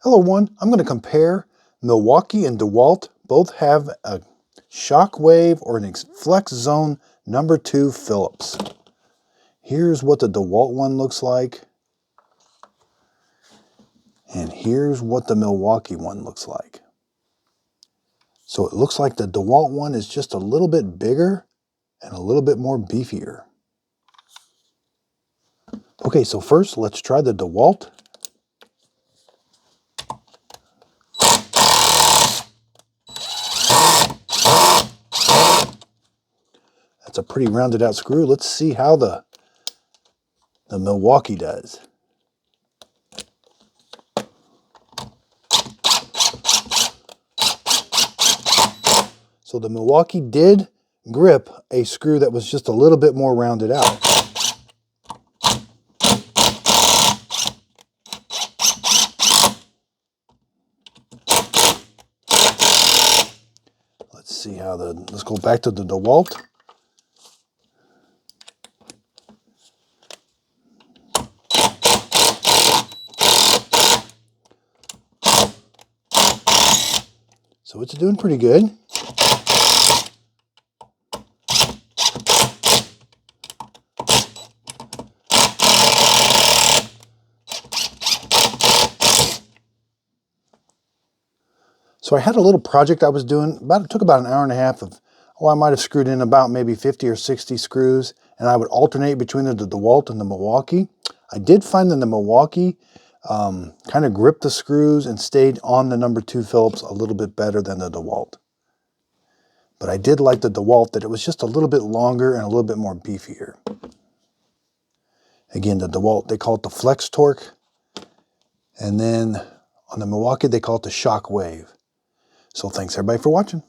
Hello everyone, I'm going to compare Milwaukee and DEWALT. Both have a shockwave or an flex zone number 2 Phillips. Here's what the DEWALT one looks like. And here's what the Milwaukee one looks like. So it looks like the DEWALT one is just a little bit bigger and a little bit more beefier. Okay, so first let's try the DEWALT. That's a pretty rounded out screw. Let's see how the Milwaukee does. So the Milwaukee did grip a screw that was just a little bit more rounded out. Let's see how let's go back to the DEWALT. So it's doing pretty good. So I had a little project I was doing, it took about an hour and a half of, I might have screwed in about maybe 50 or 60 screws, and I would alternate between the DEWALT and the Milwaukee. I did find that the Milwaukee kind of gripped the screws and stayed on the number 2 Phillips a little bit better than the DEWALT. But I did like the DEWALT that it was just a little bit longer and a little bit more beefier. Again, the DEWALT, they call it the flex torque. And then on the Milwaukee, they call it the shock wave. So thanks everybody for watching.